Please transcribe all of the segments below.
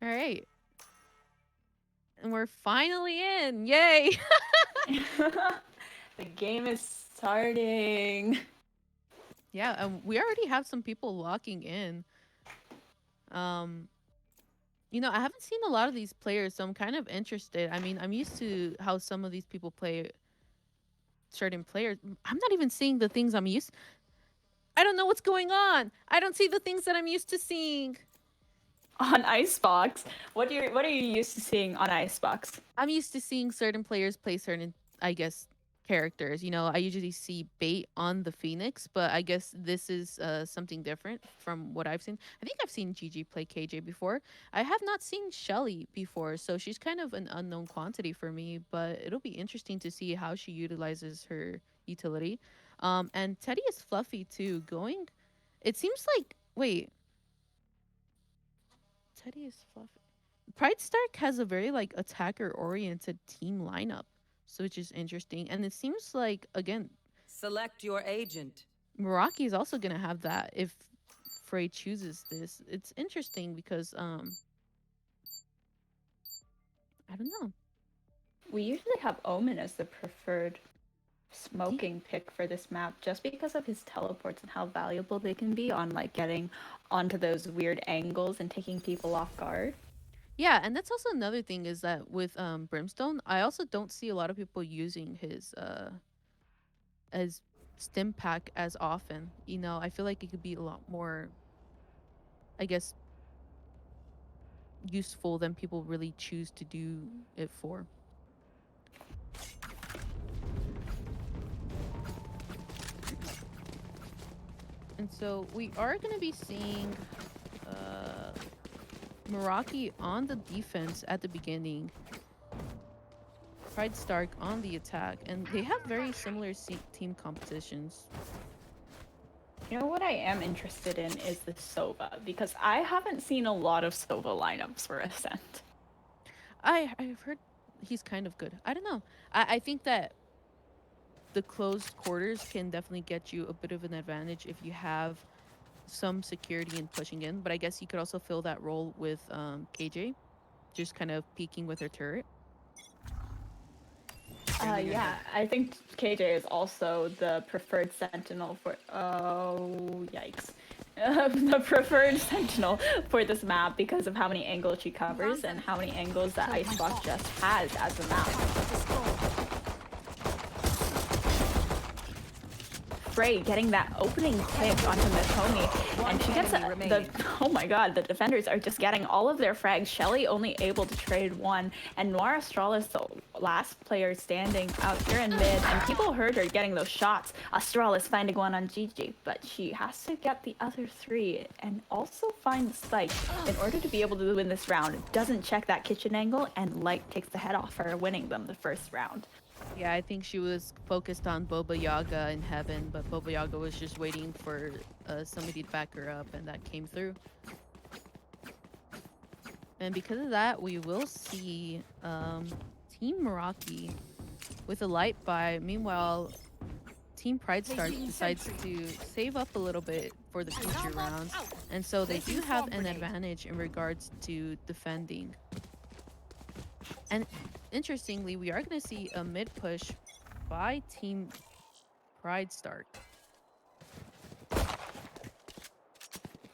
All right. And we're finally in. Yay. The game is starting. Yeah, we already have some people locking in. Um, I haven't seen a lot of these players, so I'm kind of interested. I mean, I'm used to how some of these people play certain players. I'm not even seeing the things I'm used. I don't know what's going on. I don't see the things that I'm used to seeing. On Icebox, what are you used to seeing on Icebox? I'm used to seeing certain players play certain, I guess, characters. I usually see bait on the Phoenix, but I guess this is something different from what I've seen. I think I've seen Gigi play KJ before. I have not seen Shelly before, so she's kind of an unknown quantity for me, but it'll be interesting to see how she utilizes her utility. And Teddy is fluffy too. It seems like, wait, Teddy is fluffy. Pridestark has a very like attacker oriented team lineup, so which is interesting. And it seems like again, Select your agent. Meraki is also gonna have that if Frey chooses this. It's interesting because I don't know. We usually have Omen as the preferred Yeah. smoking pick for this map just because of his teleports and how valuable they can be on like getting onto those weird angles and taking people off guard. Yeah, and that's also another thing is that with Brimstone, I also don't see a lot of people using his as stim pack as often. I feel like it could be a lot more, I guess, useful than people really choose to do it for. And so we are going to be seeing uh, Meraki on the defense at the beginning, Pridestark on the attack, and they have very similar team compositions. You know what I am interested in is the Sova because I haven't seen a lot of Sova lineups for Ascent. I've heard he's kind of good. I don't know. I think that the closed quarters can definitely get you a bit of an advantage if you have some security in pushing in. But I guess you could also fill that role with KJ, just kind of peeking with her turret. Scanning Yeah, ahead. I think KJ is also the preferred sentinel for. Oh, yikes. The preferred sentinel for this map because of how many angles she covers and how many angles that Icebox just has as a map. Frey getting that opening pick onto Mikomi, and she gets the. Oh my god, the defenders are just getting all of their frags. Shelly only able to trade one, and Noir Astral is the last player standing out here in mid, and people heard her getting those shots. Astral is finding one on Gigi, but she has to get the other three and also find the spike in order to be able to win this round. Doesn't check that kitchen angle, and Light takes the head off her, winning them the first round. Yeah, I think she was focused on Boba Yaga in heaven, but Boba Yaga was just waiting for somebody to back her up, and that came through. And because of that, we will see Team Meraki with a light buy. Meanwhile, Team Pridestark decides to save up a little bit for the future rounds, and so they do have an advantage in regards to defending. And interestingly, we are going to see a mid push by Team Pridestark.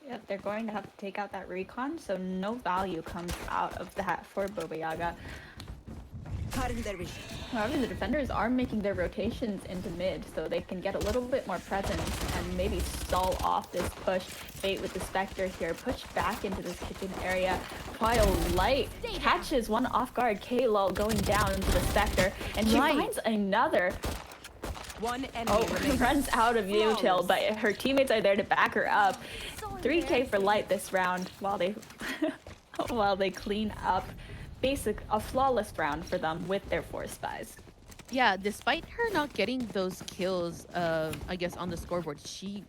Yep, they're going to have to take out that recon, so no value comes out of that for Baba Yaga. However, the defenders are making their rotations into mid, so they can get a little bit more presence and maybe stall off this push. Bait with the Spectre here, push back into this kitchen area, while Light catches one off guard. K-Lol going down into the Spectre, and she finds another. One enemy remains. Runs out of util, but her teammates are there to back her up. 3K for Light this round while they while they clean up a flawless round for them with their 4 spies. Yeah, despite her not getting those kills, I guess on the scoreboard, she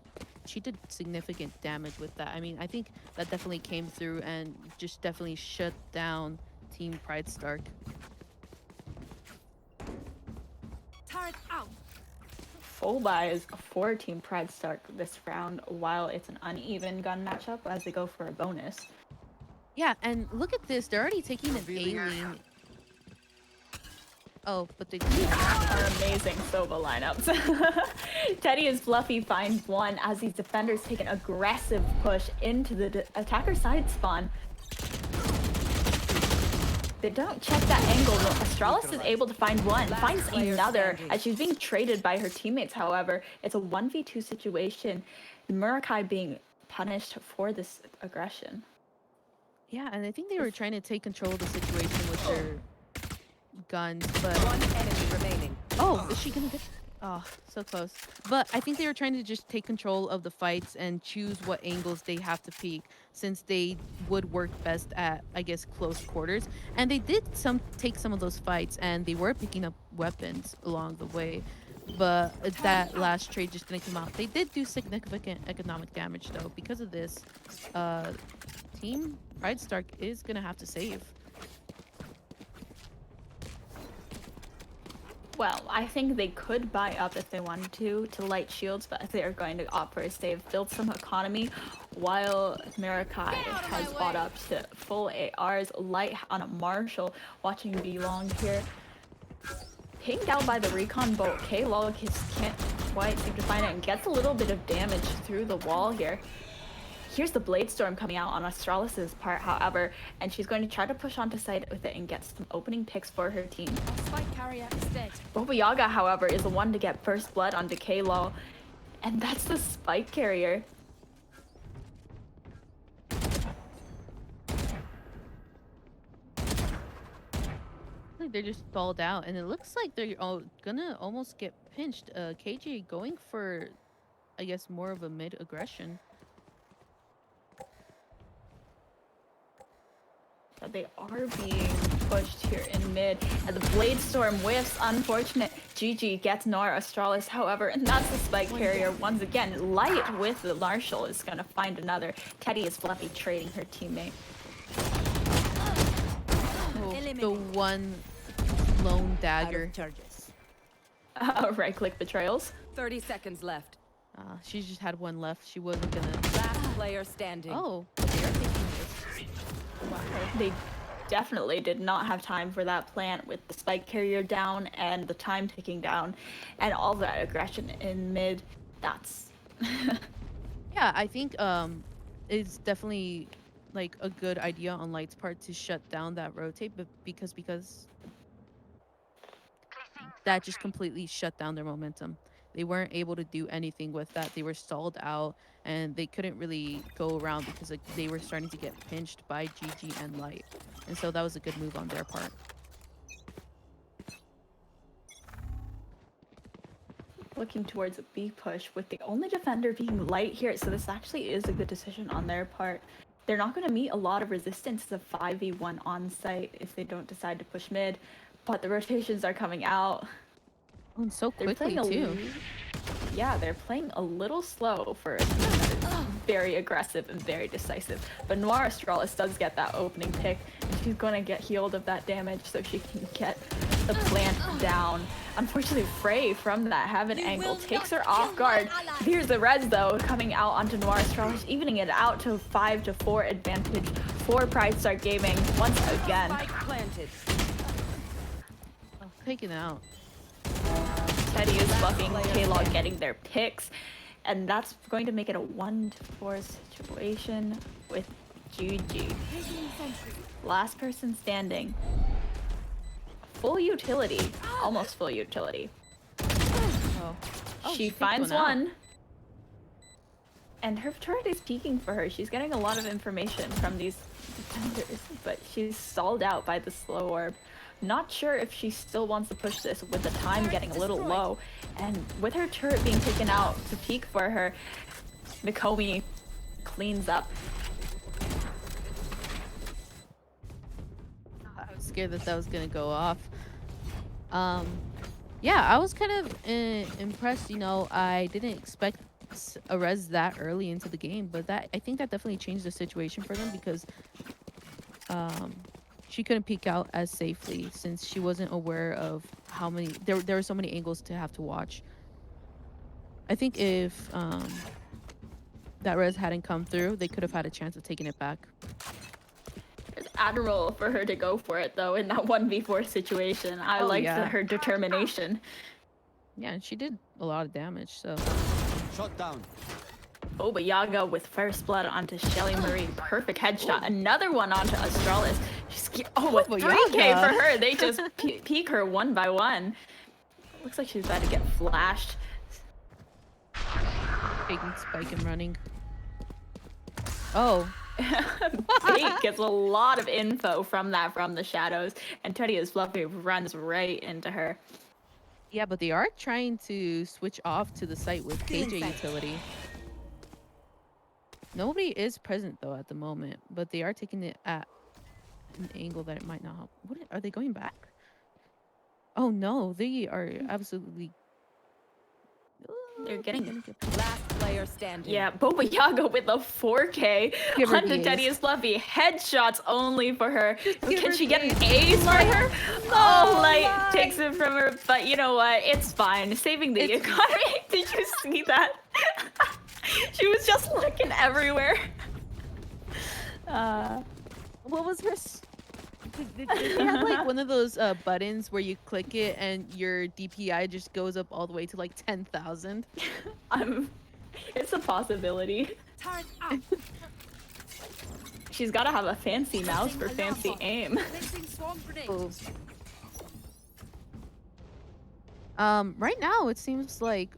did significant damage with that. I mean, I think that definitely came through and just definitely shut down Team Pridestark. Turret out. Full buys for Team Pridestark this round while it's an uneven gun matchup as they go for a bonus. Yeah, and look at this. They're already taking an A lane. Oh, but they These are amazing Sova lineups. Teddy is Fluffy finds one as these defenders take an aggressive push into the attacker side spawn. They don't check that angle. Astralis is able to find one, finds another as she's being traded by her teammates, however. It's a 1v2 situation. Meraki being punished for this aggression. Yeah, and I think they were trying to take control of the situation with their guns, but One enemy remaining. oh, is she gonna get? Oh, so close. But I think they were trying to just take control of the fights and choose what angles they have to peek, since they would work best at, I guess, close quarters. And they did take some of those fights, and they were picking up weapons along the way. But that last trade just didn't come out. They did do significant economic damage though. Because of this, team Pridestark is gonna have to save. Well, I think they could buy up if they wanted to light shields, but they are going to opt for a save, build some economy, while Meraki has bought up to full ARs, light on a Marshall, watching B-Long here. Pinged out by the recon boat, K-Log can't quite seem to find it and gets a little bit of damage through the wall here. Here's the Blade Storm coming out on Astralis's part, however, and she's going to try to push onto site with it and get some opening picks for her team. Spike carrier is dead. Baba Yaga, however, is the one to get first blood onto K-Law, and that's the spike carrier. Like they're just stalled out, and it looks like they're gonna almost get pinched. KJ going for, I guess, more of a mid aggression. But they are being pushed here in mid, and the Blade Storm whiffs. Unfortunate. GG gets Nora Astralis, however, and that's the spike carrier once again. Light with the Marshall is gonna find another. Teddy is Fluffy trading her teammate. Oh, the one lone dagger. Charges. Right click betrayals. 30 seconds left. She just had one left. She wasn't gonna. Last player standing. Oh, but they are taking this. They definitely did not have time for that plant with the spike carrier down and the time ticking down and all that aggression in mid. That's Yeah, I think it's definitely like a good idea on Light's part to shut down that rotate, but because that just completely shut down their momentum. They weren't able to do anything with that. They were stalled out, and they couldn't really go around because like, they were starting to get pinched by GG and Light. And so that was a good move on their part. looking towards a B push with the only defender being Light here, so this actually is a good decision on their part. They're not going to meet a lot of resistance as a 5v1 on site if they don't decide to push mid, but the rotations are coming out. Oh, and so quickly too. Yeah, they're playing a little slow for a team that is very aggressive and very decisive. But Noir Astralis does get that opening pick, and she's going to get healed of that damage so she can get the plant down. Unfortunately, Frey from that heaven angle takes her off guard. Here's the res though, coming out onto Noir Astralis, evening it out to 5-4 advantage for Pridestark Gaming once again. Oh, taken out. Teddy is buffing, K-Log getting their picks, and that's going to make it a 1-4 situation with GG. Last person standing. Full utility, almost full utility. Oh, She finds one. And her turret is peeking for her. She's getting a lot of information from these defenders, but she's stalled out by the slow orb. Not sure if she still wants to push this with the time getting a little low. And with her turret being taken out to peek for her, Mikomi cleans up. I was scared that was gonna go off. Yeah, I was kind of impressed. You know, I didn't expect a res that early into the game, but I think that definitely changed the situation for them because she couldn't peek out as safely since she wasn't aware of how many there were so many angles to have to watch. I think if that res hadn't come through, they could have had a chance of taking it back. admirable for her to go for it though in that 1v4 situation. I liked yeah. her determination. Yeah, and she did a lot of damage, so. Shot down. Oh, but Yaga with first blood onto Shelly Marie. Perfect headshot. Another one onto Astralis. Oh, a but 3K Yaga. for her. They just peek her one by one. Looks like she's about to get flashed. Taking spike and running. Oh. Bait gets a lot of info from the shadows, and Teddy is Fluffy runs right into her. Yeah, but they are trying to switch off to the site with KJ utility. Nobody is present though at the moment, but they are taking it at an angle that it might not help. What are they going back? Oh no, they are absolutely. They're getting Last player standing. yeah, Boba Yaga with a 4K Give her onto the Teddy ace. is Fluffy. Headshots only for her. give Can her she the get an ace. ace for her? Oh, Light takes it from her, but you know what? It's fine. Saving the It's- economy. Did you see that? She was just looking everywhere. What was her? They have like one of those buttons where you click it and your DPI just goes up all the way to like 10,000. It's a possibility. Turret out. She's gotta have a fancy mouse for fancy aim. Placing swarm grenade. Right now it seems like,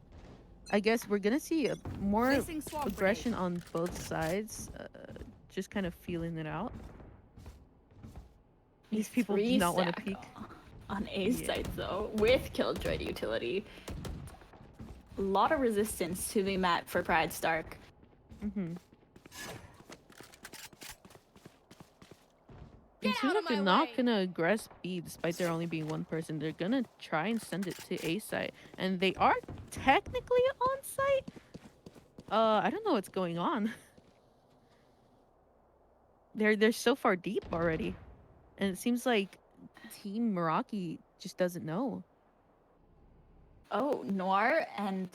I guess we're gonna see a more Placing swarm aggression on both sides. Just kind of feeling it out. These people do not want to peek. On A site though, with Killjoy utility. A lot of resistance to be met for Pridestark. Mm-hmm. Get It seems out of like they're my not way. gonna aggress B despite there only being one person. They're gonna try and send it to A site, and they are technically on site. I don't know what's going on. They're so far deep already, and it seems like Team Meraki just doesn't know. Oh, Noir and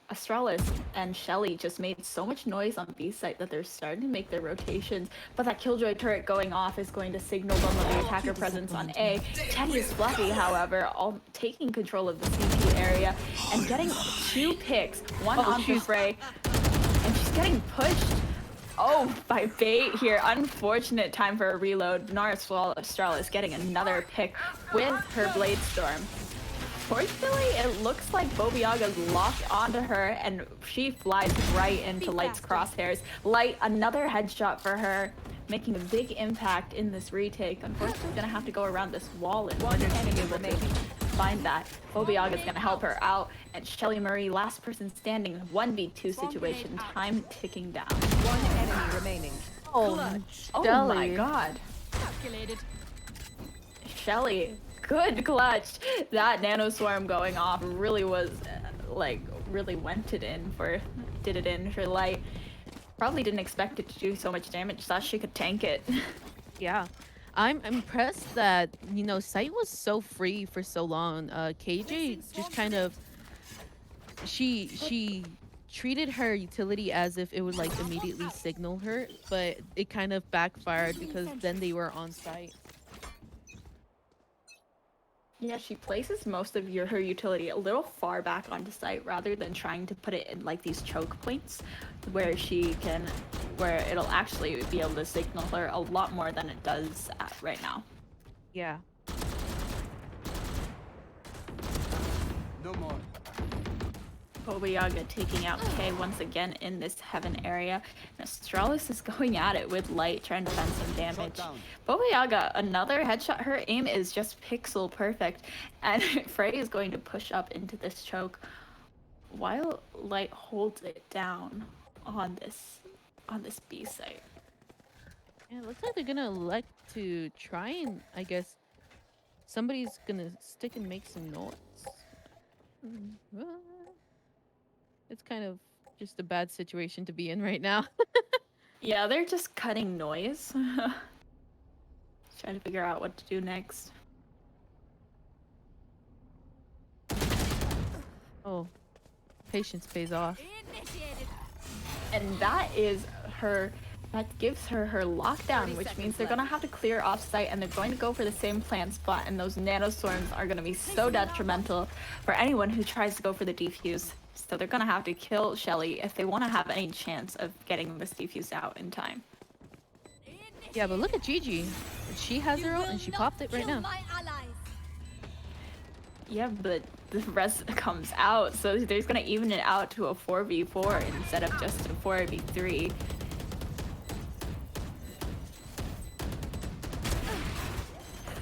Astralis and Shelly just made so much noise on B site that they're starting to make their rotations, but that Killjoy turret going off is going to signal them of the attacker presence on A. Teddy is Fluffy, however, all taking control of the CT area and getting 2 picks, one onto Frey, and she's getting pushed. Oh, by Bait here. Unfortunate time for a reload. Nara Astralis getting another pick with her Blade Storm. Fortunately, it looks like Bobiaga's locked onto her, and she flies right into Light's crosshairs. Light, another headshot for her, making a big impact in this retake. Unfortunately, gonna have to go around this wall in order to be able to find that. Bobiaga's gonna help her out, and Shelly Marie, last person standing, 1v2 situation, time ticking down. One enemy remaining. Oh, Oh my god. Calculated. Shelly, good clutch. That nano swarm going off really was really did it in for Light. Probably didn't expect it to do so much damage. Thought she could tank it. yeah. I'm impressed that, you know, site was so free for so long. KJ just kind of, she treated her utility as if it would like immediately signal her, but it kind of backfired because then they were on site. Yeah, she places most of her utility a little far back onto site rather than trying to put it in like these choke points where where it'll actually be able to signal her a lot more than it does right now. Yeah. No more. Bobiaga taking out K once again in this heaven area. And Astralis is going at it with Light, trying to defend some damage. down. Bobiaga, another headshot. Her aim is just pixel perfect. And Frey is going to push up into this choke while Light holds it down on this B site. Yeah, it looks like they're gonna elect to try and, I guess, somebody's gonna stick and make some noise. It's kind of just a bad situation to be in right now. Yeah, they're just cutting noise. Trying to figure out what to do next. Oh, patience pays off. Initiated. And that is her that gives her her lockdown, which means they're gonna have to clear off site and they're going to go for the same plant spot, and those nanostorms are gonna be so detrimental for anyone who tries to go for the defuse. So they're gonna have to kill Shelly if they want to have any chance of getting this defuse out in time. Yeah, but look at Gigi. She has her ult and she popped it right now. Yeah, but the rest comes out, so there's gonna even it out to a 4v4 instead of just a 4v3.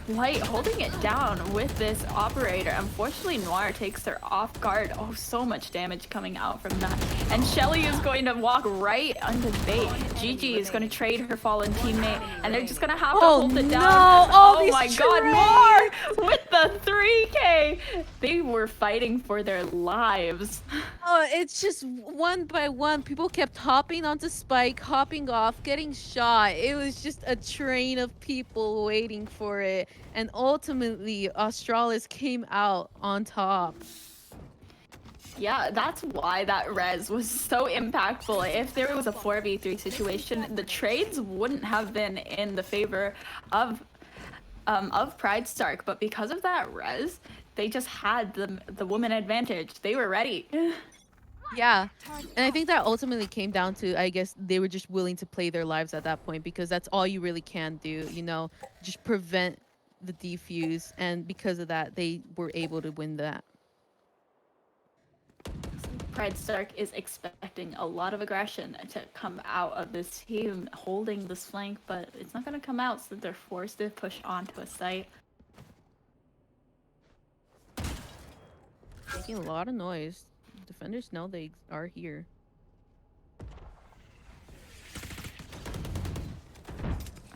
Light holding it down with this operator. Unfortunately, Noir takes her off guard. Oh, so much damage coming out from that. And Shelly is going to walk right onto bait. Gigi is going to trade her fallen teammate, and they're just going to have to hold it down. Oh my god, Noir with the 3K! They were fighting for their lives. Oh, it's just one by one. People kept hopping onto Spike, hopping off, getting shot. It was just a train of people waiting for it. And ultimately, Australis came out on top. Yeah, that's why that res was so impactful. If there was a 4v3 situation, the trades wouldn't have been in the favor of Pridestark, but because of that res, they just had the woman advantage. They were ready. Yeah, and I think that ultimately came down to, I guess, they were just willing to play their lives at that point, because that's all you really can do, you know, just prevent the defuse, and because of that, they were able to win that. Pridestark is expecting a lot of aggression to come out of this team holding this flank, but it's not going to come out, so they're forced to push onto a site. Making a lot of noise. Defenders know they are here.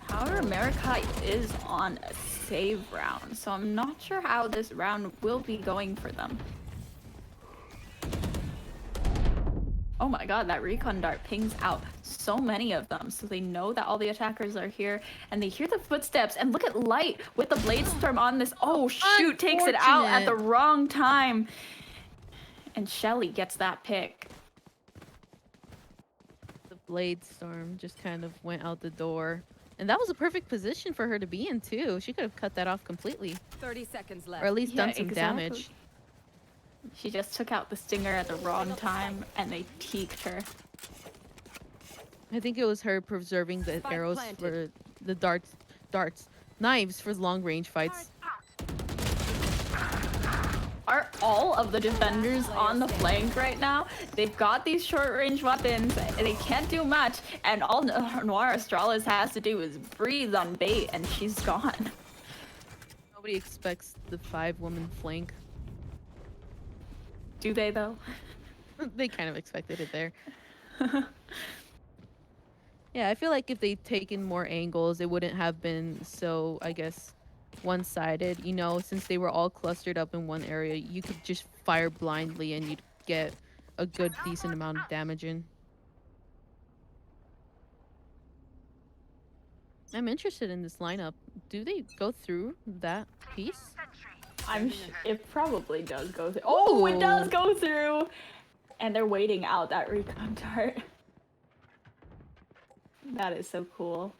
However, Meraki is on a save round, so I'm not sure how this round will be going for them. Oh my god, that recon dart pings out so many of them, so they know that all the attackers are here, and they hear the footsteps, and look at Light with the Blade Storm on this. Oh shoot, takes it out at the wrong time. And Shelly gets that pick. The Blade Storm just kind of went out the door. And that was a perfect position for her to be in, too. She could have cut that off completely. 30 seconds left. Or at least done some damage. She just took out the Stinger at the wrong time, and they teaked her. I think it was her preserving the arrows for the knives for long range fights. Are all of the defenders on the flank right now? They've got these short-range weapons, and they can't do much, and all Noir Australis has to do is breathe on bait, and she's gone. Nobody expects the 5-woman flank. Do they, though? They kind of expected it there. Yeah, I feel like if they'd taken more angles, it wouldn't have been so, I guess, one-sided. You know, since they were all clustered up in one area, you could just fire blindly and you'd get a good, decent amount of damage in. I'm interested in this lineup. Do they go through that piece? It probably does go through. Oh, it does go through! And they're waiting out that recon dart. That is so cool.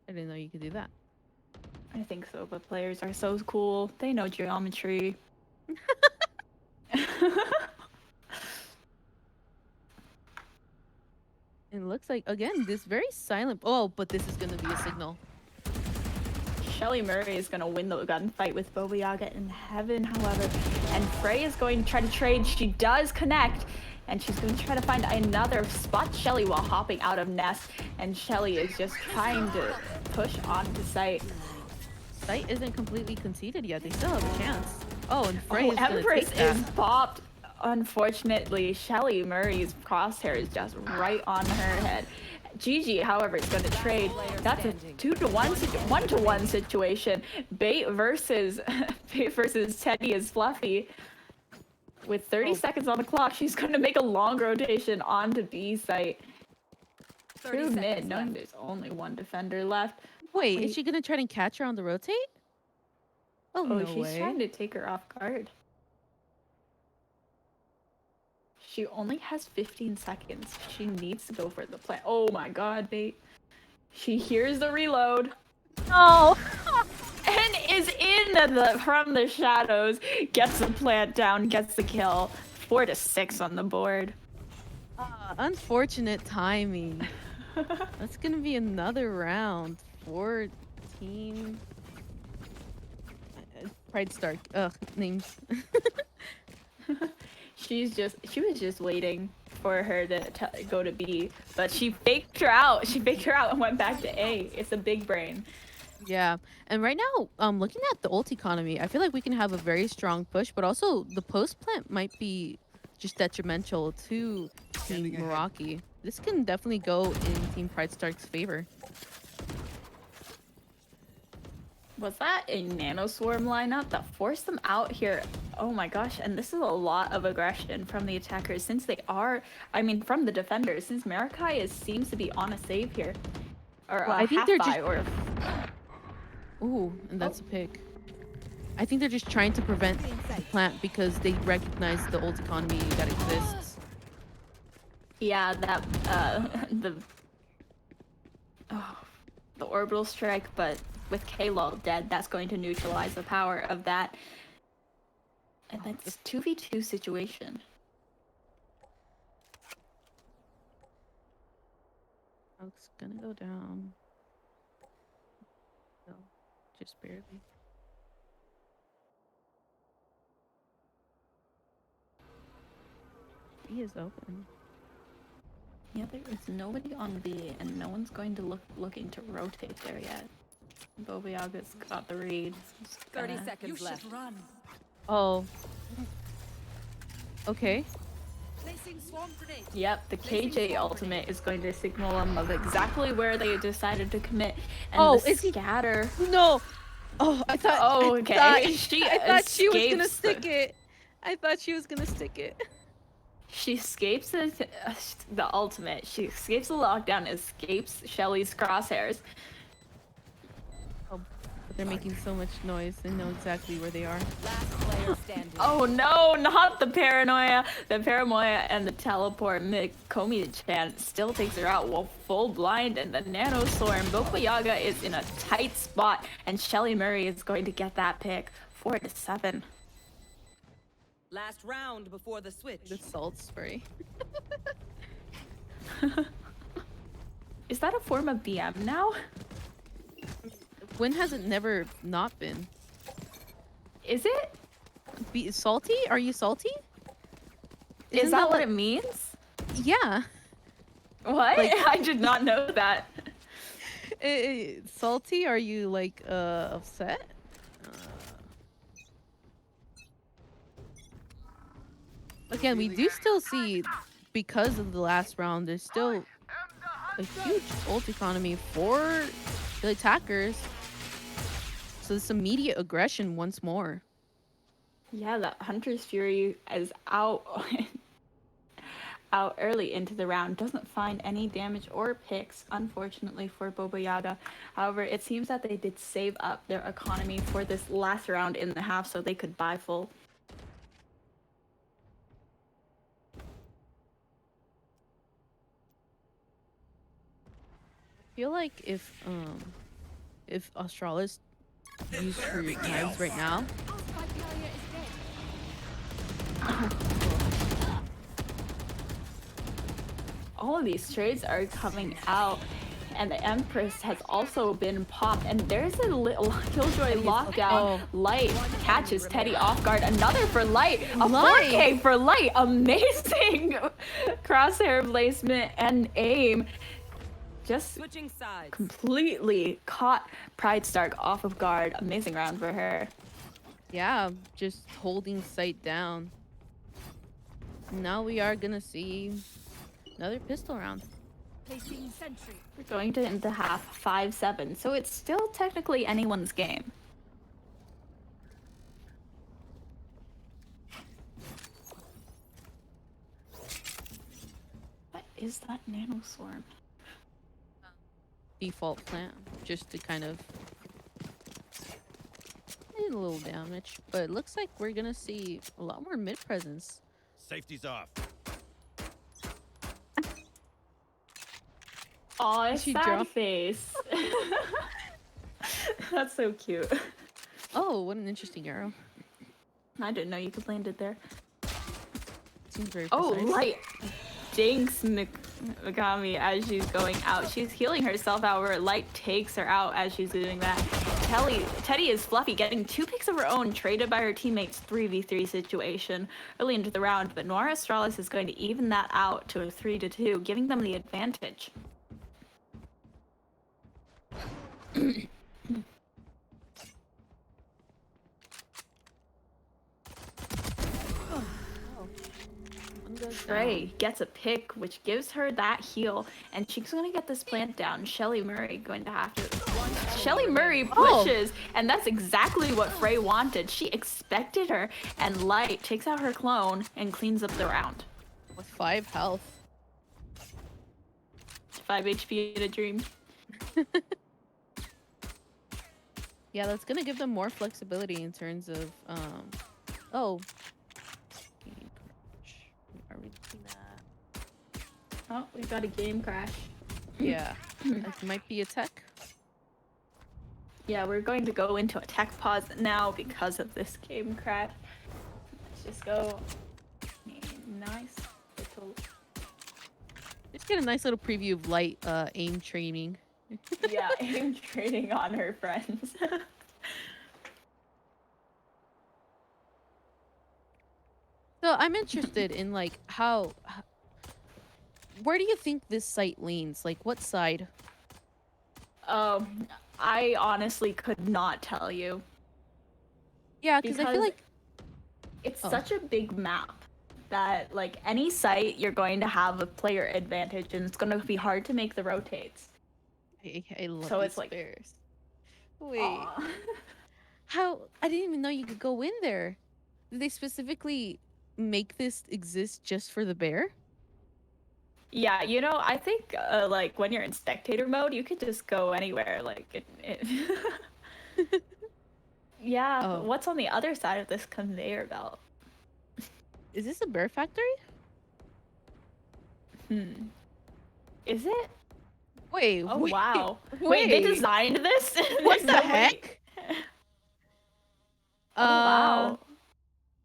I didn't know you could do that. I think so, but players are so cool. They know geometry. It looks like, again, this very silent... Oh, but this is going to be a signal. Shelly Murray is going to win the gunfight with Baba Yaga in heaven, however. And Frey is going to try to trade. She does connect. And she's going to try to find another spot Shelly while hopping out of nest. And Shelly is just trying to push onto site. Site isn't completely conceded yet. They still have a chance. Oh, and Frey is Empress take that. is popped. Unfortunately, Shelly Murray's crosshair is just right on her head. Gigi, however, is going to trade. That's a 1-to-1 situation. Bait versus Teddy is Fluffy. With 30 seconds on the clock, she's going to make a long rotation onto B site. Through mid, knowing there's only one defender left. Wait, is she going to try and catch her on the rotate? Oh, no she's way. trying to take her off guard. She only has 15 seconds. She needs to go for the plant. Oh my god, bait. She hears the reload. Oh, And is in from the shadows. Gets the plant down, gets the kill. 4 to 6 on the board. unfortunate timing. That's gonna be another round. 14. Pridestark. Ugh, names. She was just waiting for her to go to B, but she faked her out. She faked her out and went back to A. It's a big brain. Yeah, and right now, looking at the ult economy, I feel like we can have a very strong push, but also the post plant might be just detrimental to Team Meraki. This can definitely go in Team Pridestark's favor. Was that a nano swarm lineup that forced them out here? Oh my gosh, and this is a lot of aggression from the attackers since they are, I mean, from the defenders, since Meraki seems to be on a save here. Or Well, a I think half they're buy, just... or... Ooh, and that's a pick. I think they're just trying to prevent the plant because they recognize the ult economy that exists. Yeah, that, the orbital strike, but with K-Lol dead, that's going to neutralize the power of that. And that's 2v2 situation. It's gonna go down. No, just barely. B is open. Yeah, there is nobody on B, and no one's going to looking to rotate there yet. Bobayaga's got the read. 30 seconds left. Run. Oh. Okay. Placing swarm grenade. Yep, the KJ ultimate is going to signal them of exactly where they decided to commit. And Oh, the is he... scatter. No. Oh, I thought. Oh, okay. I thought she was gonna escapes stick it. I thought she was gonna stick it. She escapes the ultimate. She escapes the lockdown, escapes Shelly's crosshairs. Oh, but they're making so much noise. They know exactly where they are. Last player standing. Oh no, not the paranoia. The paranoia and the teleport. Komi-chan still takes her out while full blind, and the nano storm. Bobayaga is in a tight spot, and Shelly Murray is going to get that pick. 4 to 7. Last round before the switch. The salt spray. Is that a form of BM now? When has it never not been? Is it? Be salty? Are you salty? Is that what it means? Yeah. What? Like... I did not know that. Salty? Are you like upset? Again, we do still see, because of the last round, there's still a huge ult economy for the attackers. So this immediate aggression once more. Yeah, that Hunter's Fury is out out early into the round. Doesn't find any damage or picks, unfortunately, for Bobayaga. However, it seems that they did save up their economy for this last round in the half so they could buy full. I feel like if Australis used her knives right now. All of these trades are coming out, and the Empress has also been popped, and there's a little Killjoy lockdown. Light catches Teddy off guard. Another for Light. A 4K for Light. Amazing crosshair placement and aim. Just switching sides. Completely caught Pridestark off of guard. Amazing round for her. Yeah, just holding sight down. Now we are gonna see another pistol round. Placing sentry. We're going to into half 5-7, so it's still technically anyone's game. What is that nano swarm? Default plant, just to kind of need a little damage, but it looks like we're gonna see a lot more mid presence. Safety's off. Aw, Did she sad drop? face. That's so cute. Oh, what an interesting arrow. I didn't know you could land it there. Seems very Oh, precise. light jinx Megami as she's going out. She's healing herself out where light takes her out as she's doing that. Teddy is fluffy, getting 2 picks of her own, traded by her teammates' 3v3 situation early into the round, but Noir Astralis is going to even that out to a 3-2, giving them the advantage. Trey gets a pick, which gives her that heal, and she's gonna get this plant down. Shelly Murray going to have to. Shelly Murray pushes, and that's exactly what Frey wanted. She expected her, and Light takes out her clone and cleans up the round. With 5 health. 5 HP in a dream. Yeah, that's gonna give them more flexibility in terms of oh. Are we doing that? Oh, we got a game crash. Yeah. It might be a tech. Yeah, we're going to go into a tech pause now because of this game crash. Let's just go. Nice little. Just get a nice little preview of Light aim training. Yeah, aim training on her friends. So I'm interested in like how where do you think this site leans? Like what side? I honestly could not tell you. Yeah, because I feel like it's such a big map that like any site you're going to have a player advantage, and it's going to be hard to make the rotates. I love So these it's like bears. Wait. How? I didn't even know you could go in there. Did they specifically make this exist just for the bear? Yeah, you know, I think like when you're in spectator mode, you could just go anywhere. Like yeah. Oh. What's on the other side of this conveyor belt? Is this a bear factory? Is it? Wait. Oh wait, wow. Wait. Wait, they designed this? What the heck? Oh wow.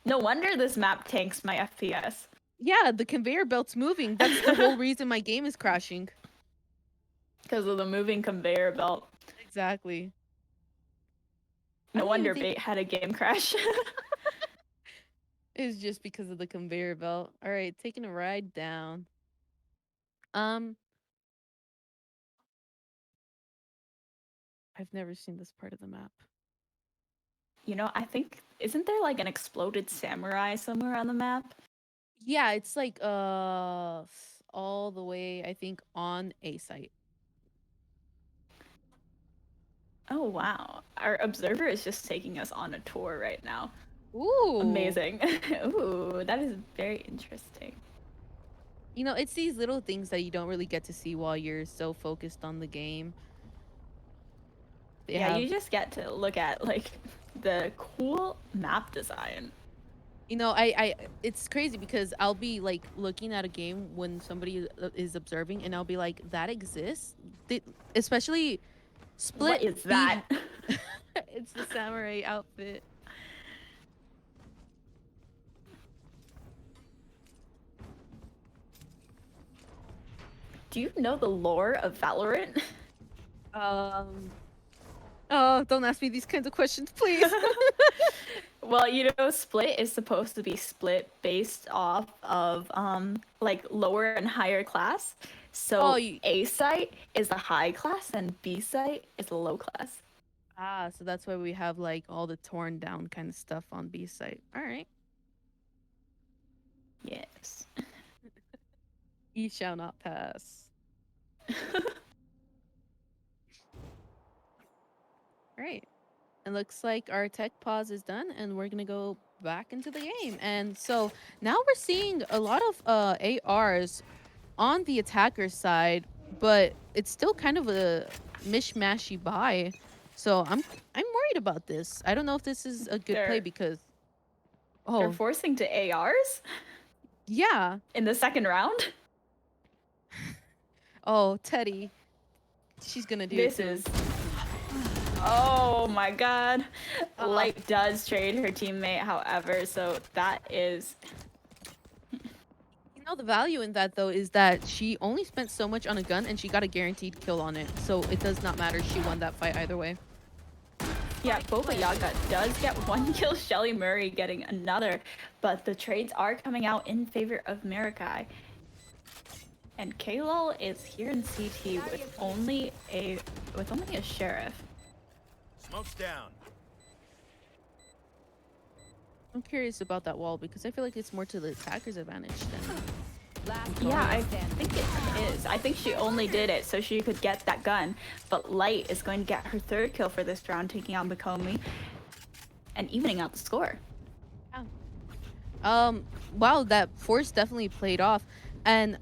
No wonder this map tanks my FPS. Yeah, the conveyor belt's moving. That's the whole reason my game is crashing. Because of the moving conveyor belt. Exactly. No wonder Bait had a game crash. It's just because of the conveyor belt. All right, taking a ride down. I've never seen this part of the map. You know, I think isn't there like an exploded samurai somewhere on the map? Yeah, it's like all the way I think on A site. Oh wow. Our observer is just taking us on a tour right now. Ooh. Amazing. Ooh, that is very interesting. You know, it's these little things that you don't really get to see while you're so focused on the game. Yeah, you just get to look at like the cool map design. You know, it's crazy because I'll be like looking at a game when somebody is observing, and I'll be like, "That exists." Especially Split. What is that? It's the samurai outfit. Do you know the lore of Valorant? Oh, don't ask me these kinds of questions, please. Well, you know, Split is supposed to be split based off of like lower and higher class. So A site is a high class and B site is a low class. Ah, so that's why we have like all the torn down kind of stuff on B site. All right. Yes. Ye shall not pass. Great. It looks like our tech pause is done, and we're gonna go back into the game. And so now we're seeing a lot of ARs on the attacker side, but it's still kind of a mishmashy buy. So I'm worried about this. I don't know if this is a good play because they're forcing to ARs? Yeah. In the second round? Oh, Teddy. She's gonna do This it too. is. Oh my god. Uh-huh. Light does trade her teammate, however, so that is. You know, the value in that though is that she only spent so much on a gun and she got a guaranteed kill on it. So it does not matter. She won that fight either way. Yeah, Boba Yaga does get 1 kill, Shelly Murray getting another, but the trades are coming out in favor of Meraki. And Kalol is here in CT with only a sheriff. Smoke's down. I'm curious about that wall because I feel like it's more to the attacker's advantage than. Last Yeah, I player standing. think it is. I think she only did it so she could get that gun. But Light is going to get her 3rd kill for this round, taking out Makomi and evening out the score. Wow, that force definitely played off. And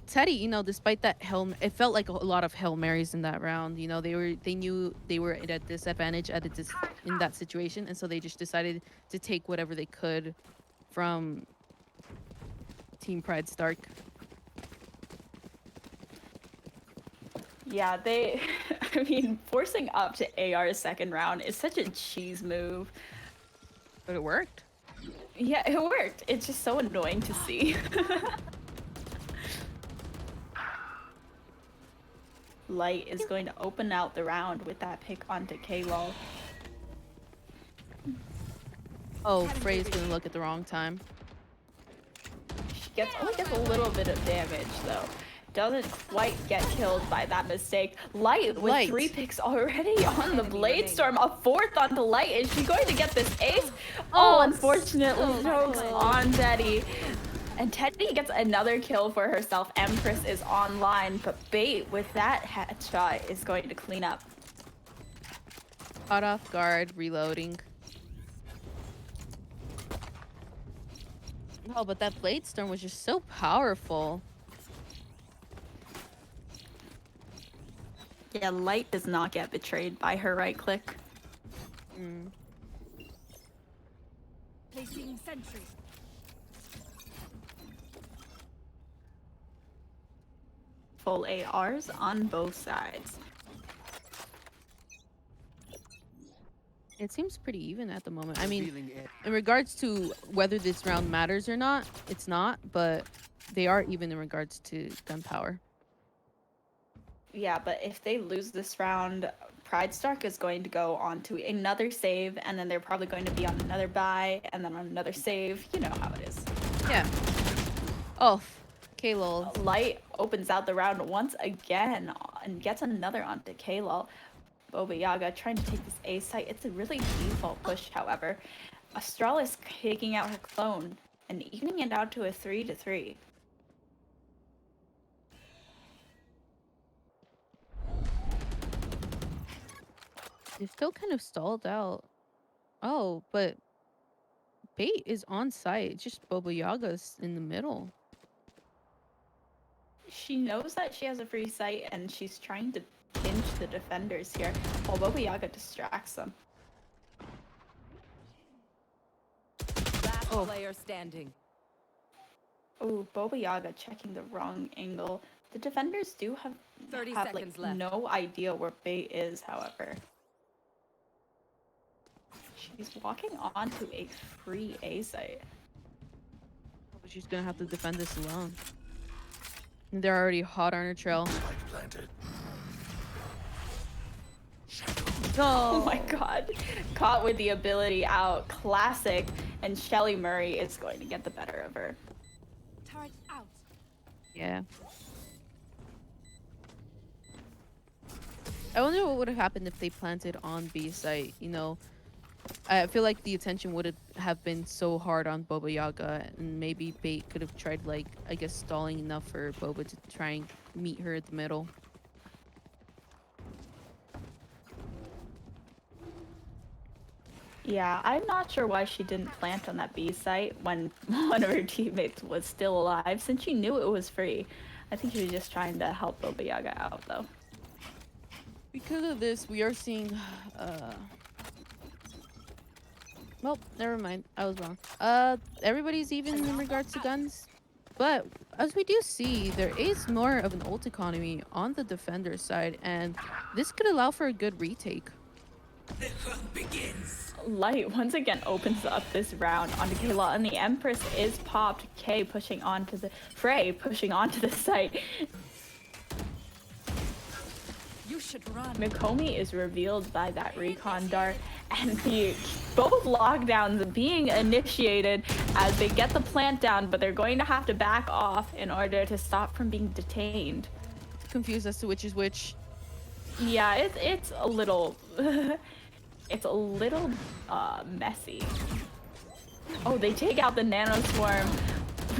Teddy, you know, despite that it felt like a lot of Hail Marys in that round. You know, they knew they were at a disadvantage in that situation, and so they just decided to take whatever they could from Team Pridestark. Yeah, they, I mean, forcing up to AR's 2nd round is such a cheese move. But it worked. Yeah, it worked. It's just so annoying to see. Light is going to open out the round with that pick onto Kalol. Oh, Frey's gonna look at the wrong time. She only gets a little bit of damage though. Doesn't quite get killed by that mistake. Light with 3 picks already on the Blade Storm. A 4th on the Light. Is she going to get this ace? Oh, unfortunately, chokes on Teddy. And Teddy gets another kill for herself. Empress is online, but Bait with that headshot is going to clean up. Caught off guard, reloading. Oh, but that Blade Storm was just so powerful. Yeah, Light does not get betrayed by her right click. Placing sentry. Full ARs on both sides. It seems pretty even at the moment. I mean, Feeling it. in regards to whether this round matters or not, it's not, but they are even in regards to gunpowder. Yeah, but if they lose this round, Pridestark is going to go on to another save, and then they're probably going to be on another buy, and then on another save. You know how it is. Yeah. Oh, K-lol. Light opens out the round once again and gets another onto Kalol. Boba Yaga trying to take this A site. It's a really default push, however. Astralis taking out her clone and evening it out to a 3-3. It's still kind of stalled out. Oh, but Bait is on site. It's just Boba Yaga's in the middle. She knows that she has a free site and she's trying to pinch the defenders here while Boba Yaga distracts them. Last player standing. Oh, Boba Yaga checking the wrong angle. The defenders do have 30 like seconds left. no idea where Bait is, however. She's walking onto a free A site. But she's gonna have to defend this alone. And they're already hot on her trail. Oh my god. Caught with the ability out. Classic. And Shelly Murray is going to get the better of her. Turret out. Yeah. I wonder what would have happened if they planted on B site, you know. I feel like the attention would have been so hard on Boba Yaga, and maybe Bait could have tried, like, I guess, stalling enough for Boba to try and meet her at the middle. Yeah, I'm not sure why she didn't plant on that B site when one of her teammates was still alive, since she knew it was free. I think she was just trying to help Boba Yaga out, though. Because of this, we are seeing, well, never mind. I was wrong. Everybody's even in regards to guns. But as we do see, there is more of an ult economy on the defender side, and this could allow for a good retake. Light once again opens up this round onto Kayla, and the Empress is popped. Kay pushing onto the Frey pushing onto the site. You should run. Mikomi is revealed by that recon dart, and both lockdowns being initiated as they get the plant down, but they're going to have to back off in order to stop from being detained. Confused as to which is which. Yeah, it's a little it's a little messy. Oh, they take out the nano swarm,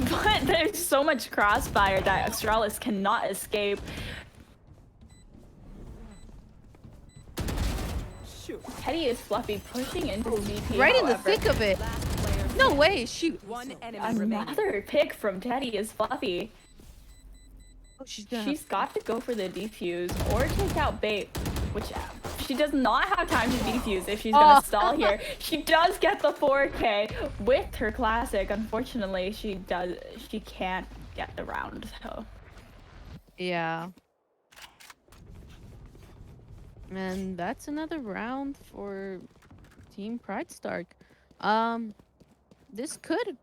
but there's so much crossfire that Astralis cannot escape. Teddy is Fluffy pushing into VP. Right in the however. thick of it. Last player No way, shoot. One enemy remaining. Another pick from Teddy is Fluffy. Oh, she's She's got to go for the defuse or take out bait, which she does not have time to defuse if she's gonna stall here. She does get the 4K with her classic. Unfortunately, she can't get the round. So Yeah. And that's another round for Team Pridestark. This could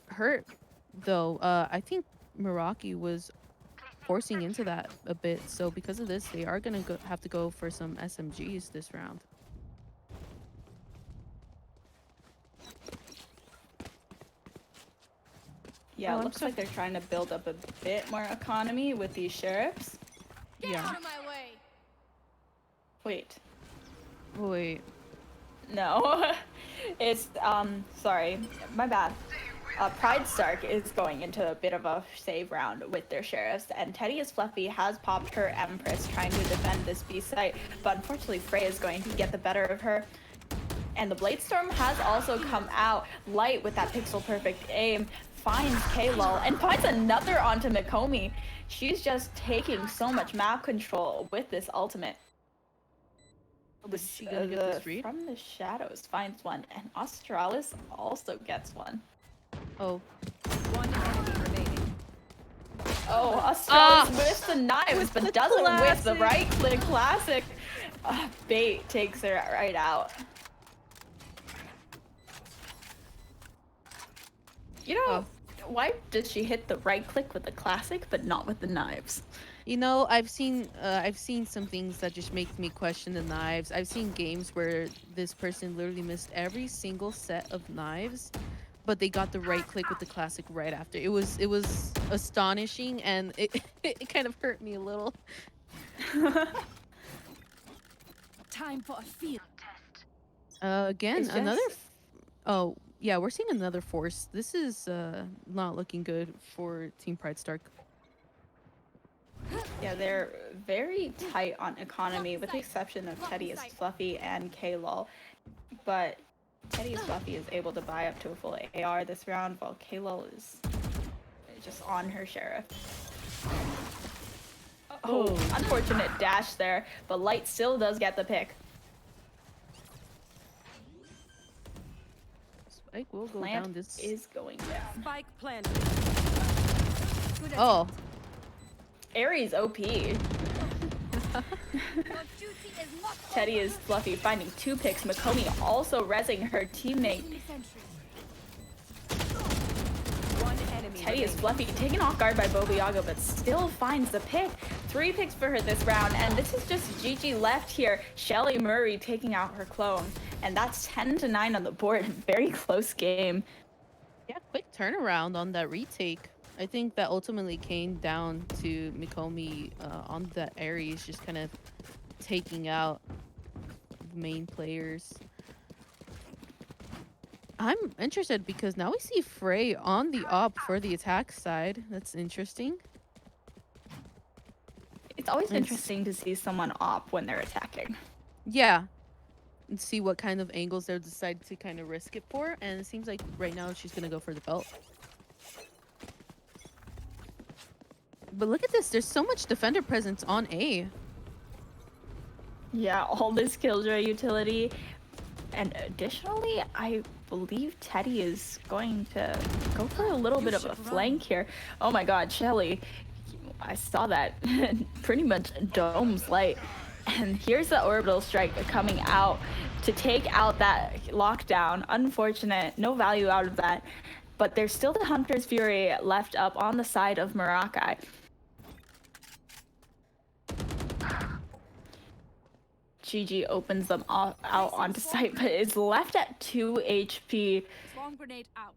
hurt, though. I think Meraki was forcing into that a bit, so because of this, they are gonna have to go for some SMGs this round. yeah, Oh, it I'm looks so- like they're trying to build up a bit more economy with these sheriffs. Yeah. Wait. Wait. No, it's sorry, my bad. Pridestark is going into a bit of a save round with their sheriffs, and Teddy is Fluffy has popped her Empress trying to defend this B site, but unfortunately Frey is going to get the better of her. And the Bladestorm has also come out. Light with that pixel perfect aim finds K-Lul and finds another onto Mikomi. She's just taking so much map control with this ultimate. Is she gonna get this read? From the shadows finds one, and Australis also gets one. Oh. One enemy remaining. Oh, Australis whiffs the knives, but doesn't whiff the right click classic. Bait takes her right out. You know, why did she hit the right click with the classic, but not with the knives? You know, I've seen some things that just make me question the knives. I've seen games where this person literally missed every single set of knives, but they got the right click with the classic right after. It was astonishing, and it kind of hurt me a little. Time for a field test. Again, It's another. just- Oh yeah, we're seeing another force. This is not looking good for Team Pridestark. Yeah, they're very tight on economy, with the exception of Teddy is Fluffy and K-Lul. But Teddy is Fluffy is able to buy up to a full AR this round, while K-Lul is just on her sheriff. Oh, unfortunate dash there, but Light still does get the pick. Spike will go Plant down this. is going down. Spike planted. Oh, Ares OP. Teddy is Fluffy finding 2 picks. Mikomi also rezzing her teammate. One enemy Teddy is remaining. Fluffy taken off guard by Bobiago, but still finds the pick. 3 picks for her this round, and this is just G.G. left here. Shelly Murray taking out her clone, and that's 10-9 on the board. Very close game. yeah, quick turnaround on that retake. I think that ultimately came down to Mikomi on that Ares just kind of taking out the main players. I'm interested because now we see Frey on the op for the attack side. That's interesting. It's always It's- interesting to see someone op when they're attacking. Yeah. And see what kind of angles they'll decide to kind of risk it for. And it seems like right now she's going to go for the belt. But look at this. There's so much defender presence on A. Yeah, all this Killjoy utility. And additionally, I believe Teddy is going to go for a little bit of a flank here. Oh my god, Shelly. I saw that. Pretty much Dome's light. And here's the orbital strike coming out to take out that lockdown. Unfortunate, no value out of that. But there's still the Hunter's Fury left up on the side of Meraki. GG opens them out onto site, but is left at 2 HP. Bomb grenade out.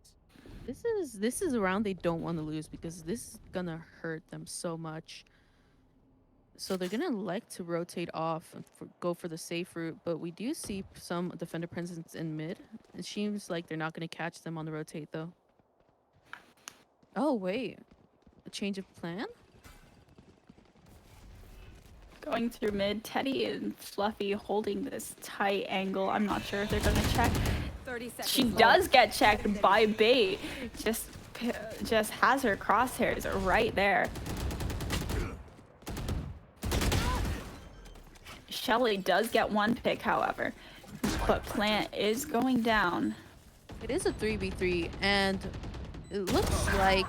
This is a round they don't want to lose because this is gonna hurt them so much. So they're gonna like to rotate off and go for the safe route, but we do see some defender presence in mid. It seems like they're not gonna catch them on the rotate though. Oh wait, a change of plan? Going through mid, Teddy and Fluffy holding this tight angle. I'm not sure if they're gonna check. 30 seconds. She does get checked by bait. Just has her crosshairs right there. Shelly does get one pick, however, but Plant is going down. It is a 3v3, and it looks like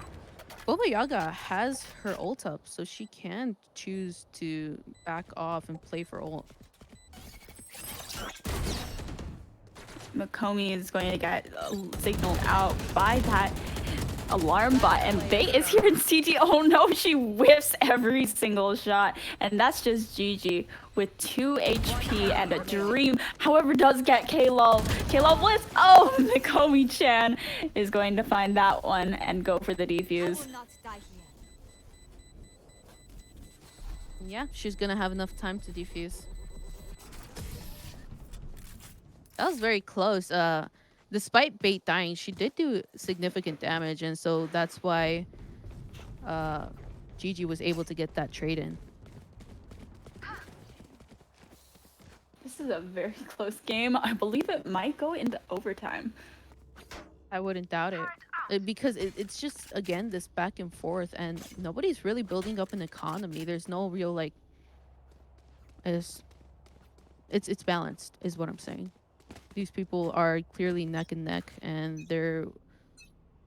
Baba Yaga has her ult up, so she can choose to back off and play for ult. Makomi is going to get signaled out by that alarm bot, and Bait is here in CT. Oh no, she whiffs every single shot, and that's just GG with 2 HP and a dream. However, does get K-Lol. K-Lol Bliss. Oh, Makomi-chan is going to find that one and go for the defuse. Yeah, she's gonna have enough time to defuse. That was very close. Despite Bait dying, she did do significant damage, and so that's why GG was able to get that trade in. This is a very close game. I believe it might go into overtime. I wouldn't doubt it. Because it's just, again, this back and forth, and nobody's really building up an economy. There's no real, like... It's balanced, is what I'm saying. These people are clearly neck and neck, and they're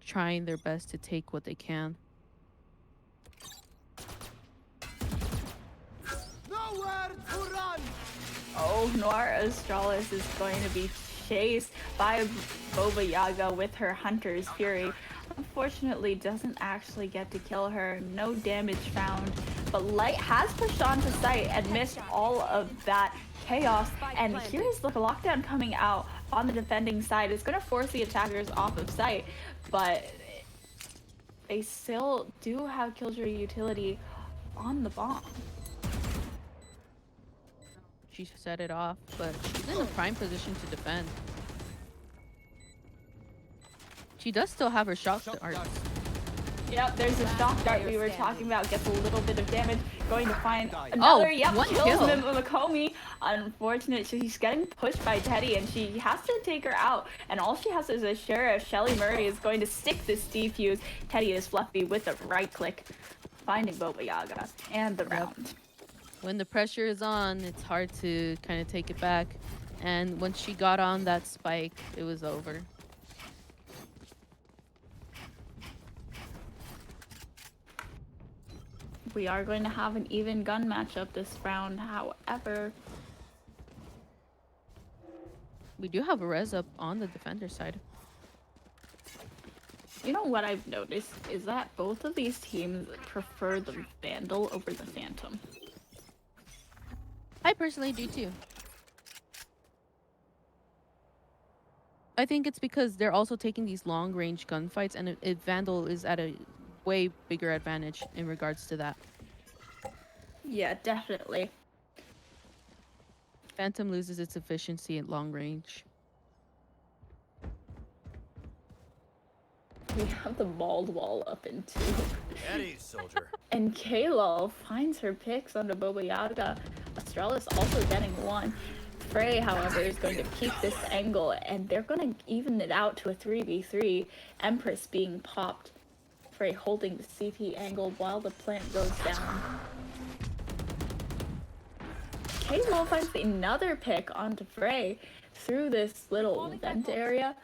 trying their best to take what they can. Nowhere to run! Oh, Noir Astralis is going to be chased by Baba Yaga with her Hunter's Fury. Unfortunately, doesn't actually get to kill her. No damage found. But Light has pushed onto site and missed all of that chaos. And here's the lockdown coming out on the defending side. It's going to force the attackers off of site. But they still do have Killjoy utility on the bomb. She set it off, but she's in a prime position to defend. She does still have her shock dart. Yep, there's a shock dart we were talking about. Gets a little bit of damage. Going to find another. Yep, one kills kill. Makomi. Unfortunate. She's getting pushed by Teddy, and she has to take her out. And all she has is a sheriff. Shelly Murray is going to stick this defuse. Teddy is Fluffy with a right click, finding Baba Yaga and the round. When the pressure is on, it's hard to kind of take it back. And when she got on that spike, it was over. We are going to have an even gun matchup this round. However, We do have a res up on the defender side. you know what I've noticed is that both of these teams prefer the Vandal over the Phantom. I personally do too. I think it's because they're also taking these long range gunfights, and Vandal is at a way bigger advantage in regards to that. Yeah, definitely. Phantom loses its efficiency at long range. We have the bald wall up in 2. At ease, soldier. And Kalo finds her picks onto Baba Yaga. Astralis also getting one. Frey, however, is going to keep this angle, and they're going to even it out to a 3v3. Empress being popped. Frey holding the CT angle while the plant goes down. Kalo finds another pick onto Frey through this little vent area.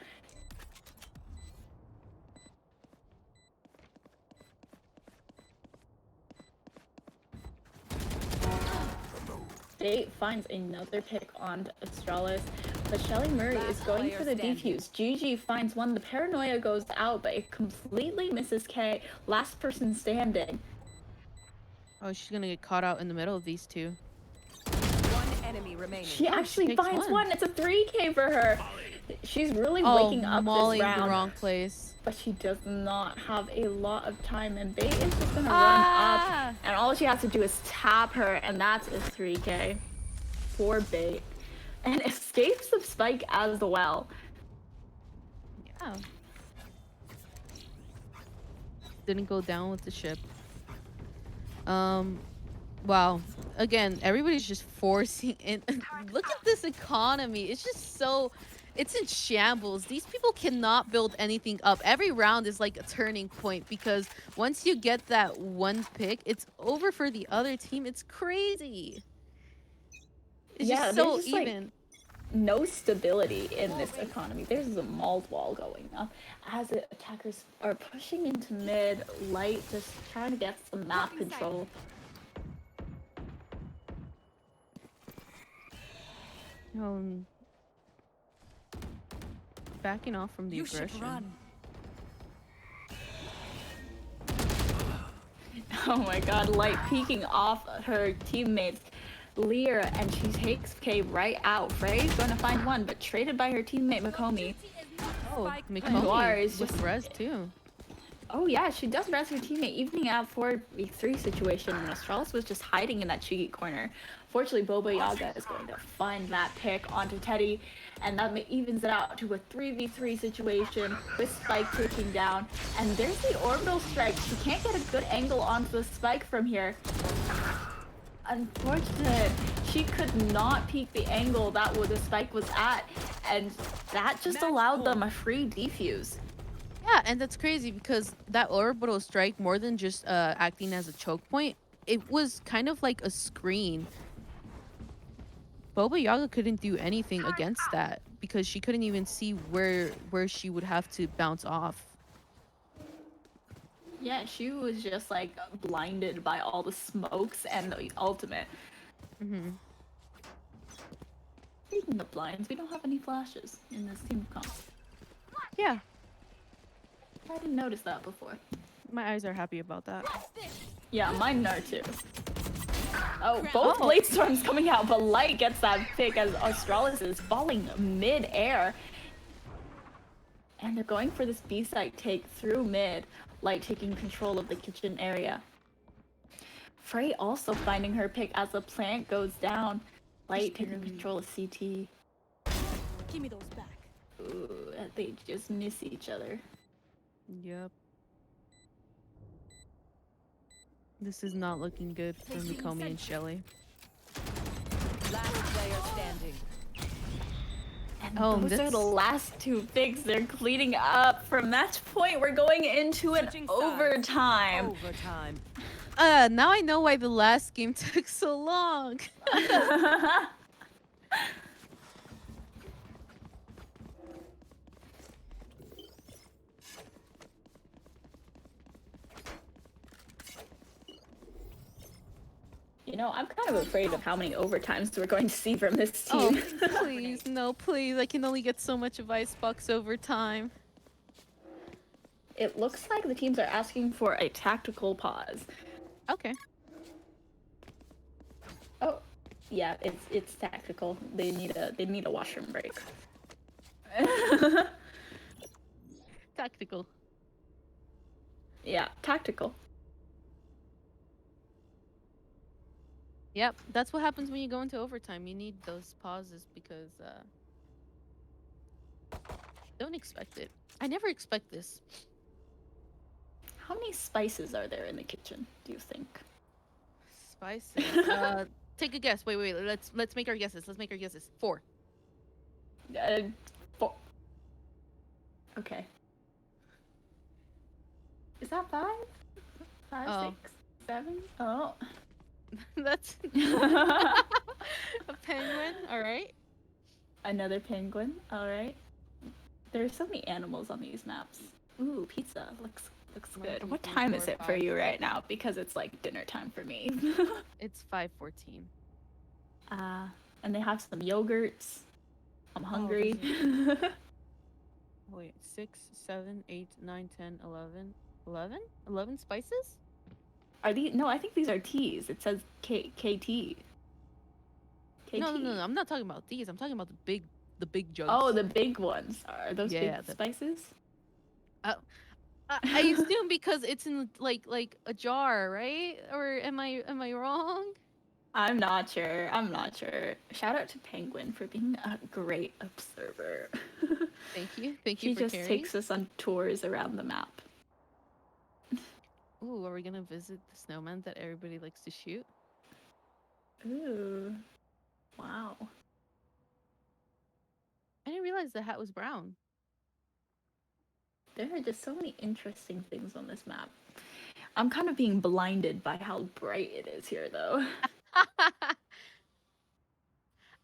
Bait finds another pick on Astralis, but Shelly Murray is Last going player for the standing. defuse. G.G finds one, the paranoia goes out, but it completely misses K. Last person standing. Oh, she's gonna get caught out in the middle of these two. One enemy remaining. She Oh, she actually takes finds one. one. It's a 3K for her. She's really Oh, waking up Molly this in the round. wrong place. But she does not have a lot of time, and Bait is just gonna run Ah! up, and all she has to do is tap her, and that's a 3K for Bait. And escapes the spike as well. Yeah. Didn't go down with the ship. Wow. Again, everybody's just forcing in. Look at this economy. It's just so. It's in shambles. These people cannot build anything up. Every round is like a turning point because once you get that one pick, it's over for the other team. It's crazy. It's Yeah, just there's so just even. no stability in this economy. There's a mauled wall going up as the attackers are pushing into mid. Light just trying to get some map control. Backing off from the aggression. Oh my god, Light peeking off her teammates. Lear, and she takes K right out. Frey's going to find one, but traded by her teammate Makomi. Oh, Noir Mikomi is with just- res too. Oh yeah, she does rest her teammate, evening out 4v3 situation when Astralis was just hiding in that cheeky corner. Fortunately, Boba Yaga is going to find that pick onto Teddy, and that evens it out to a 3v3 situation with Spike taking down. And there's the orbital strike. She can't get a good angle onto the Spike from here. Unfortunate. She could not peek the angle that the Spike was at, and that just allowed them a free defuse. Yeah, and that's crazy because that orbital strike, more than just acting as a choke point, it was kind of like a screen. Boba Yaga couldn't do anything against that because she couldn't even see where she would have to bounce off. Yeah, she was just like blinded by all the smokes and the ultimate. Mm-hmm. Speaking of blinds, we don't have any flashes in this team comp. Yeah, I didn't notice that before. my eyes are happy about that. Yeah, mine are too. Oh, both Blade Storms coming out, but Light gets that pick as Astralis is falling mid-air. And they're going for this B-site take through mid. Light taking control of the kitchen area. Frey also finding her pick as the plant goes down. Light taking control of CT. Give me those back. Ooh, they just miss each other. Yep. This is not looking good for Mikomi and Shelly. Last player standing. And those are the last two picks. They're cleaning up. From match point, we're going into an Switching sides. overtime. Overtime. Now I know why the last game took so long. You know, I'm kind of afraid of how many overtimes we're going to see from this team. Oh, please, no, please. I can only get so much of Icebox over time. It looks like the teams are asking for a tactical pause. Okay. Oh, yeah, it's tactical. They need a washroom break. Tactical. Yeah, tactical. Yep, that's what happens when you go into overtime. You need those pauses because don't expect it. I never expect this. How many spices are there in the kitchen, do you think? Spices. Take a guess. Wait. Let's make our guesses. Let's make our guesses. 4. 4. Okay. Is that 5? 5, Oh. 6, 7? Oh. That's a penguin. All right. Another penguin. All right. There's so many animals on these maps. Ooh, pizza looks good. 1, What 2, 3, time 4, is it 5, for you 6. right now? Because it's like dinner time for me. It's 5:14. And they have some yogurts. I'm hungry. Wait, 6, 7, 8, 9, 10, 11. 11? 11 spices? Are these? No, I think these are teas. It says KT. No, no, no, no. I'm not talking about these. I'm talking about the big jugs. Oh, the big ones. Are those Yeah, big spices? I assume because it's in like a jar, right? Or am I wrong? I'm not sure. I'm not sure. Shout out to Penguin for being a great observer. Thank you. Thank you She for just caring. takes us on tours around the map. Ooh, are we gonna visit the snowman that everybody likes to shoot? Ooh. Wow. I didn't realize the hat was brown. There are just so many interesting things on this map. I'm kind of being blinded by how bright it is here, though.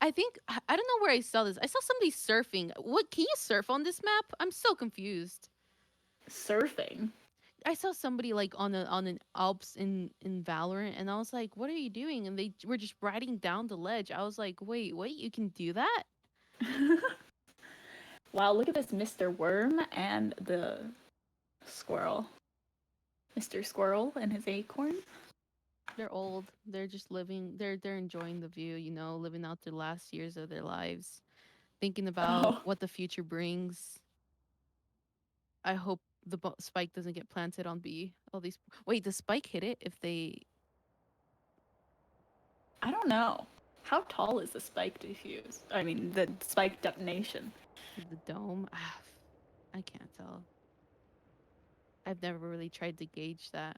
I think I don't know where I saw this. I saw somebody surfing. What can you surf on this map? I'm so confused. Surfing. I saw somebody like on an Alps in Valorant, and I was like, "What are you doing?" And they were just riding down the ledge. I was like, "Wait, what? You can do that?" Wow, look at this Mr. Worm and the squirrel. Mr. Squirrel and his acorn. They're old. They're just living. They're enjoying the view. You know, living out the last years of their lives, thinking about Oh, what the future brings. I hope the spike doesn't get planted on B. All these. Wait, the spike hit it? If they I don't know. How tall is the spike defuse? I mean, the spike detonation. the dome, I can't tell. I've never really tried to gauge that.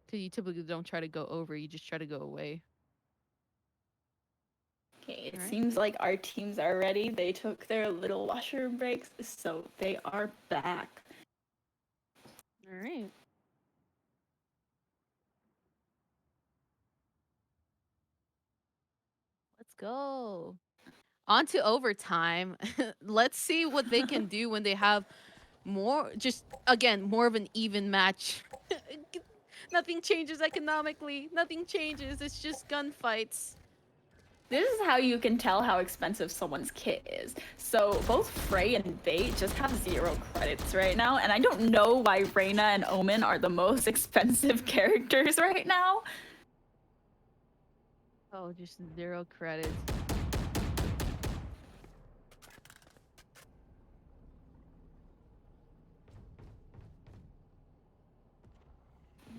Because you typically don't try to go over. You just try to go away. Okay, it All right. seems like our teams are ready. They took their little washroom breaks, so they are back. All right. Let's go. On to overtime. Let's see what they can do when they have more, just again, more of an even match. Nothing changes economically. Nothing changes. It's just gunfights. This is how you can tell how expensive someone's kit is. So both Frey and Bait just have 0 credits right now, and I don't know why Reyna and Omen are the most expensive characters right now. Oh, just 0 credits.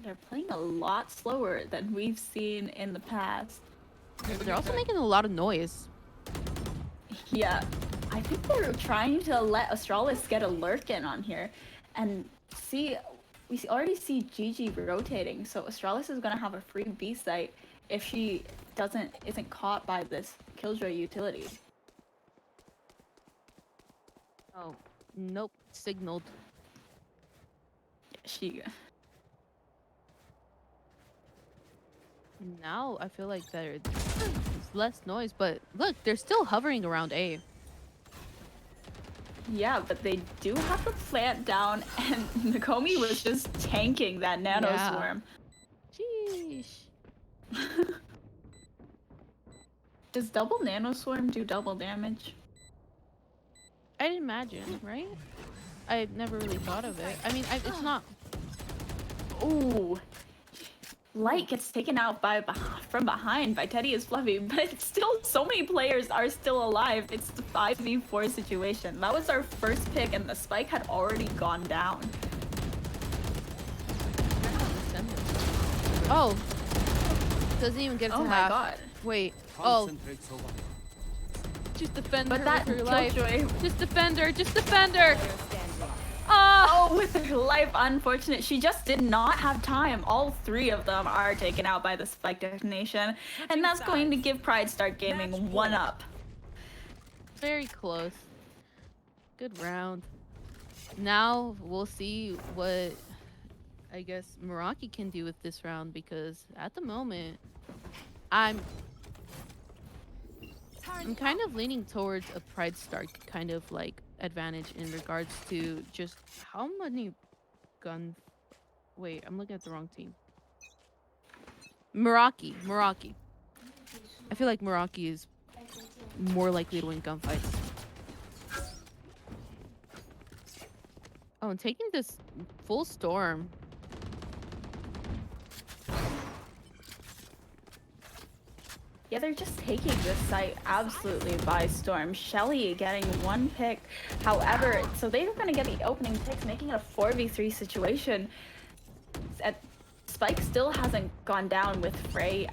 They're playing a lot slower than we've seen in the past. They're also making a lot of noise. Yeah, I think they're trying to let Astralis get a lurk in on here. And see, we already see Gen.G rotating, so Astralis is gonna have a free B site if she isn't caught by this Killjoy utility. Oh, nope. Signaled. She Now I feel like there's less noise, but look, they're still hovering around A. Yeah, but they do have the plant down, and Nakomi was just tanking that nano Yeah. swarm. Sheesh. Does double nano swarm do double damage? I'd imagine, right? I never really thought of it. I mean, it's not. Ooh. Light gets taken out from behind by Teddy is Fluffy, but it's still, so many players are still alive. It's the 5v4 situation. That was our first pick, and the spike had already gone down. Oh. Doesn't even get to Oh half. my god. Wait. Oh. Just defend But her that with her life. Killjoy. Just defend her. Just defend her. Oh, with her life, unfortunate. She just did not have time. All 3 of them are taken out by the spike detonation, and that's going to give Pridestark Gaming 1 up. Very close. Good round. Now we'll see what I guess Meraki can do with this round, because at the moment I'm kind of leaning towards a Pridestark kind of like advantage in regards to just how many gun. Wait, I'm looking at the wrong team. Meraki. I feel like Meraki is more likely to win gunfights. Oh, and taking this full storm. Yeah, they're just taking this site absolutely by storm. Shelly getting one pick. However, so they're going to get the opening picks, making it a 4v3 situation. Spike still hasn't gone down with Frey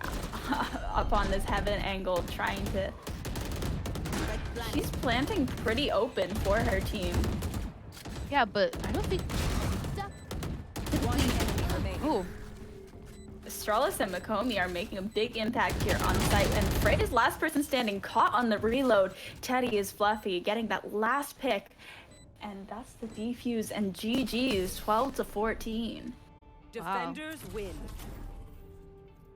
up on this heaven angle, trying to... She's planting pretty open for her team. Yeah, but I don't think... One enemy remaining. Oh, Astralis and Makomi are making a big impact here on site, and Frey is last person standing, caught on the reload. Teddy is Fluffy getting that last pick, and that's the defuse, and GG is 12-14. Defenders win.